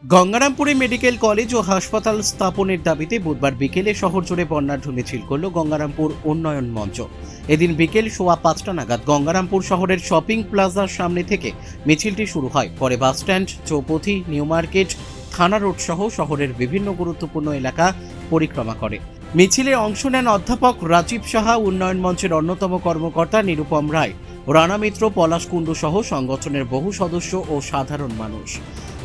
গঙ্গারামপুরে medical college ও হাসপাতাল স্থাপনের দাবিতে বুধবার বিকেলে শহর জুড়ে বর্ণাঢ্য মিছিল করল গঙ্গারামপুর উন্নয়ন মঞ্চ। এদিন বিকেল 5:15 নাগাদ গঙ্গারামপুর শহরের শপিং প্লাজার সামনে থেকে মিছিলটি শুরু হয়। পরে বাসস্ট্যান্ড, চৌপথি, নিউ মার্কেট, থানা রোড সহ শহরের বিভিন্ন গুরুত্বপূর্ণ এলাকা পরিক্রমা করে। মিছিলে অংশ নেন অধ্যাপক রাজীব সাহা, উন্নয়ন মঞ্চের অন্যতম কর্মকর্তা নিরুপম রায়, রানা মিত্র, পলাশ কুণ্ডু সহ সংগঠনের বহু সদস্য ও সাধারণ মানুষ।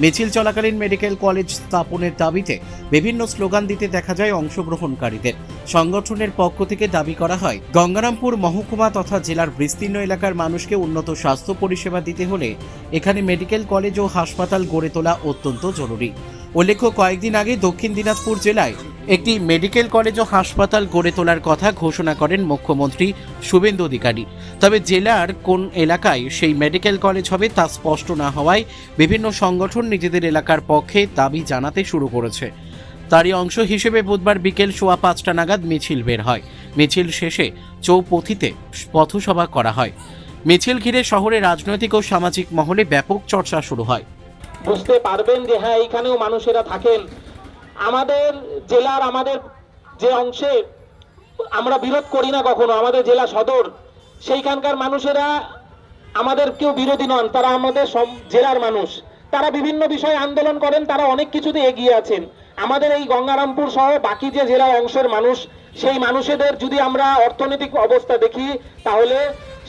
মিছিল চলাকালীন মেডিকেল কলেজ স্থাপনের দাবিতে বিভিন্ন স্লোগান দিতে দেখা যায় অংশগ্রহণকারীদের। সংগঠনের পক্ষ থেকে দাবি করা হয়, গঙ্গারামপুর মহকুমা তথা জেলার বিস্তীর্ণ এলাকার মানুষকে উন্নত স্বাস্থ্য পরিষেবা দিতে হলে এখানে মেডিকেল কলেজ ও হাসপাতাল গড়ে তোলা অত্যন্ত জরুরি। উল্লেখ্য, কয়েকদিন আগে দক্ষিণ দিনাজপুর জেলায় একটি মেডিকেল কলেজ ও হাসপাতাল গড়ে তোলার কথা ঘোষণা করেন মুখ্যমন্ত্রী শুভেন্দু অধিকারী। তবে জেলার কোন এলাকায় সেই মেডিকেল কলেজ হবে তা স্পষ্ট না হওয়ায় বিভিন্ন সংগঠন নিজেদের এলাকার পক্ষে দাবি জানাতে শুরু করেছে। তারই অংশ হিসেবে বুধবার বিকেল 5:15 নাগাদ মিছিল বের হয়। মিছিল শেষে চৌপথিতে পথসভা করা হয়। মিছিল ঘিরে শহরে রাজনৈতিক ও সামাজিক মহলে ব্যাপক চর্চা শুরু হয়। বুঝতে পারবেন যে হ্যাঁ, এইখানেও মানুষেরা থাকেন। আমাদের জেলার আমাদের যে অংশে আমরা বিরোধ করি না কখনো, আমাদের জেলা সদর, সেইখানকার মানুষেরা আমাদের কেউ বিরোধী নন, তারা আমাদের জেলার মানুষ। তারা বিভিন্ন বিষয়ে আন্দোলন করেন, তারা অনেক কিছুতে এগিয়ে আছেন। আমাদের এই গঙ্গারামপুর সহ বাকি যে জেলার অংশের মানুষ, সেই মানুষদের যদি আমরা অর্থনৈতিক অবস্থা দেখি, তাহলে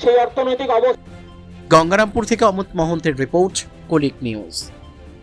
সেই অর্থনৈতিক অবস্থা। গঙ্গারামপুর থেকে অমিত মহন্তের রিপোর্ট, কলিক নিউজ।